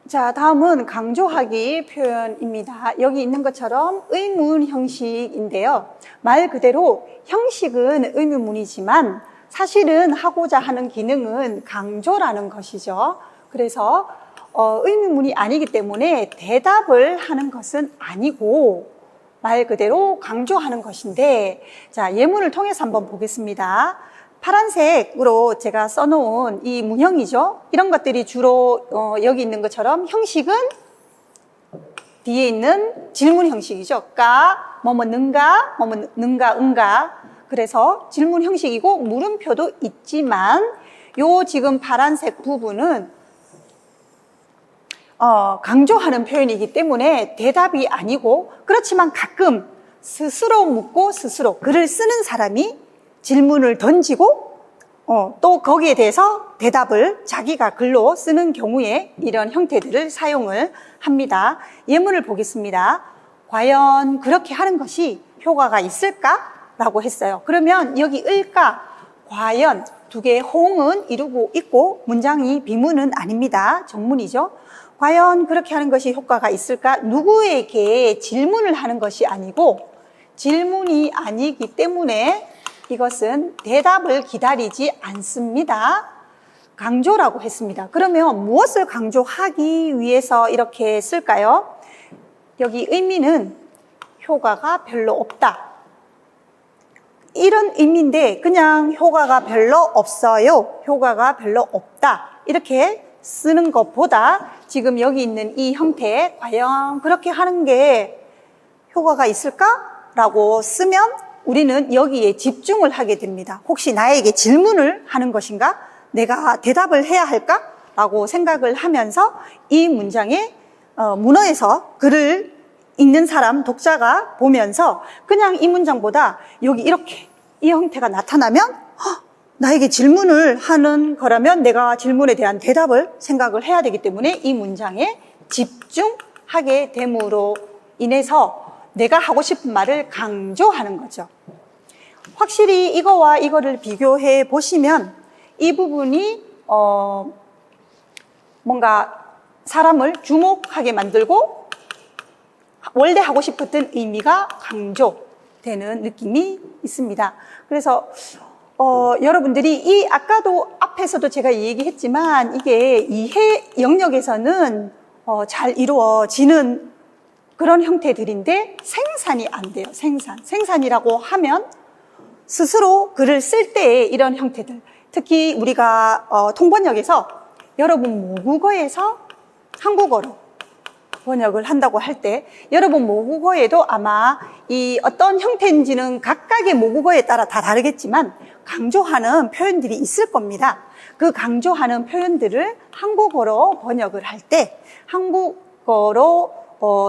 자, 다음은 강조하기 표현입니다. 여기 있는 것처럼 의문 형식인데요. 말 그대로 형식은 의문문이지만 사실은 하고자 하는 기능은 강조라는 것이죠. 그래서 의문문이 아니기 때문에 대답을 하는 것은 아니고 말 그대로 강조하는 것인데, 자, 예문을 통해서 한번 보겠습니다. 파란색으로 제가 써놓은 이 문형이죠. 이런 것들이 주로 여기 있는 것처럼 형식은 뒤에 있는 질문 형식이죠. 까, 뭐뭐 는가, 뭐뭐 는가, 응가. 그래서 질문 형식이고 물음표도 있지만 요 지금 파란색 부분은 강조하는 표현이기 때문에 대답이 아니고, 그렇지만 가끔 스스로 묻고 스스로 글을 쓰는 사람이 질문을 던지고 또 거기에 대해서 대답을 자기가 글로 쓰는 경우에 이런 형태들을 사용을 합니다. 예문을 보겠습니다. 과연 그렇게 하는 것이 효과가 있을까? 라고 했어요. 그러면 여기 을까, 과연 두 개의 호응은 이루고 있고 문장이 비문은 아닙니다. 정문이죠. 과연 그렇게 하는 것이 효과가 있을까? 누구에게 질문을 하는 것이 아니고 질문이 아니기 때문에 이것은 대답을 기다리지 않습니다. 강조라고 했습니다. 그러면 무엇을 강조하기 위해서 이렇게 쓸까요? 여기 의미는 효과가 별로 없다. 이런 의미인데 그냥 효과가 별로 없어요. 효과가 별로 없다. 이렇게 쓰는 것보다 지금 여기 있는 이 형태, 과연 그렇게 하는 게 효과가 있을까? 라고 쓰면 우리는 여기에 집중을 하게 됩니다. 혹시 나에게 질문을 하는 것인가? 내가 대답을 해야 할까? 라고 생각을 하면서 이 문장의 문어에서 글을 읽는 사람, 독자가 보면서 그냥 이 문장보다 여기 이렇게 이 형태가 나타나면 나에게 질문을 하는 거라면 내가 질문에 대한 대답을 생각을 해야 되기 때문에 이 문장에 집중하게 됨으로 인해서 내가 하고 싶은 말을 강조하는 거죠. 확실히 이거와 이거를 비교해 보시면 이 부분이 뭔가 사람을 주목하게 만들고 원래 하고 싶었던 의미가 강조되는 느낌이 있습니다. 그래서 여러분들이 이 아까도 앞에서도 제가 얘기했지만 이게 이해 영역에서는 잘 이루어지는 그런 형태들인데 생산이 안 돼요. 생산이라고 하면 스스로 글을 쓸 때의 이런 형태들, 특히 우리가 통번역에서 여러분 모국어에서 한국어로 번역을 한다고 할 때 여러분 모국어에도 아마 이 어떤 형태인지는 각각의 모국어에 따라 다 다르겠지만 강조하는 표현들이 있을 겁니다. 그 강조하는 표현들을 한국어로 번역을 할 때 한국어로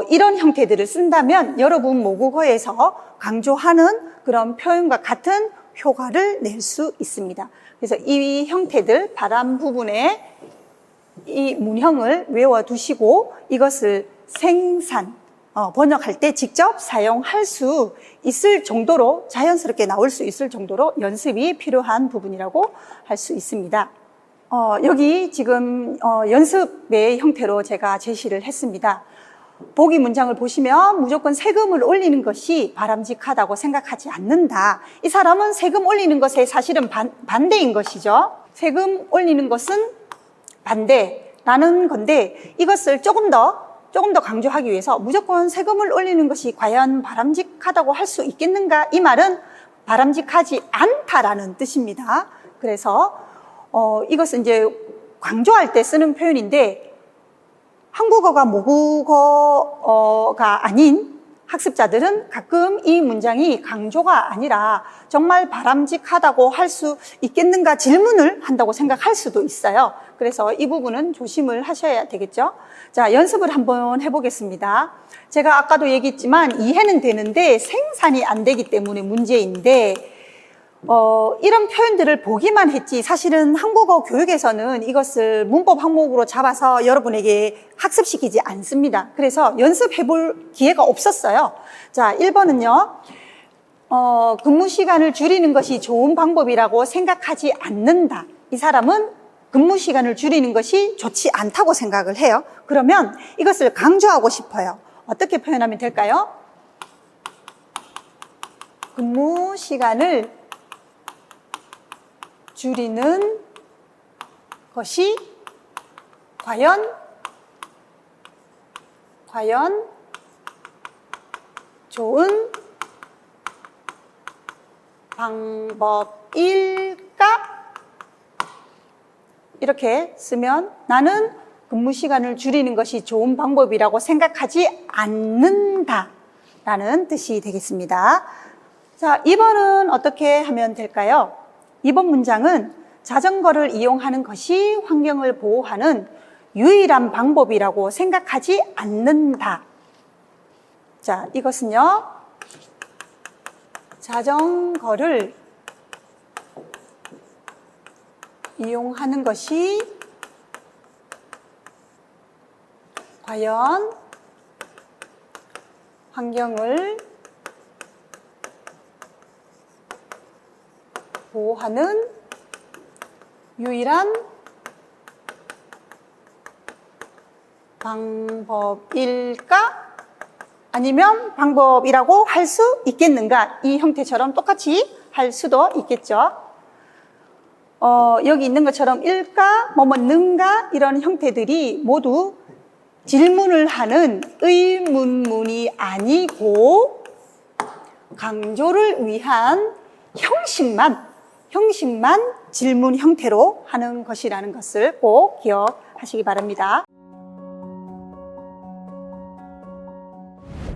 이런 형태들을 쓴다면 여러분 모국어에서 강조하는 그런 표현과 같은 효과를 낼 수 있습니다. 그래서 이 형태들 바람 부분에 이 문형을 외워두시고 이것을 번역할 때 직접 사용할 수 있을 정도로 자연스럽게 나올 수 있을 정도로 연습이 필요한 부분이라고 할 수 있습니다. 여기 지금 연습의 형태로 제가 제시를 했습니다. 보기 문장을 보시면 무조건 세금을 올리는 것이 바람직하다고 생각하지 않는다. 이 사람은 세금 올리는 것에 사실은 반대인 것이죠. 세금 올리는 것은 반대라는 건데 이것을 조금 더 강조하기 위해서 무조건 세금을 올리는 것이 과연 바람직하다고 할 수 있겠는가? 이 말은 바람직하지 않다라는 뜻입니다. 그래서 이것은 이제 강조할 때 쓰는 표현인데 한국어가 모국어가 아닌 학습자들은 가끔 이 문장이 강조가 아니라 정말 바람직하다고 할 수 있겠는가 질문을 한다고 생각할 수도 있어요. 그래서 이 부분은 조심을 하셔야 되겠죠. 자, 연습을 한번 해보겠습니다. 제가 아까도 얘기했지만 이해는 되는데 생산이 안 되기 때문에 문제인데 이런 표현들을 보기만 했지 사실은 한국어 교육에서는 이것을 문법 항목으로 잡아서 여러분에게 학습시키지 않습니다. 그래서 연습해 볼 기회가 없었어요. 자, 1번은요. 근무 시간을 줄이는 것이 좋은 방법이라고 생각하지 않는다. 이 사람은 근무 시간을 줄이는 것이 좋지 않다고 생각을 해요. 그러면 이것을 강조하고 싶어요. 어떻게 표현하면 될까요? 근무 시간을 줄이는 것이 과연 좋은 방법일까? 이렇게 쓰면 나는 근무 시간을 줄이는 것이 좋은 방법이라고 생각하지 않는다 라는 뜻이 되겠습니다. 자, 2번은 어떻게 하면 될까요? 2번 문장은 자전거를 이용하는 것이 환경을 보호하는 유일한 방법이라고 생각하지 않는다. 자, 이것은요, 자전거를 이용하는 것이 과연 환경을 보호하는 유일한 방법일까? 아니면 방법이라고 할 수 있겠는가? 이 형태처럼 똑같이 할 수도 있겠죠. 여기 있는 것처럼 일까, 는가 이런 형태들이 모두 질문을 하는 의문문이 아니고 강조를 위한 형식만 질문 형태로 하는 것이라는 것을 꼭 기억하시기 바랍니다.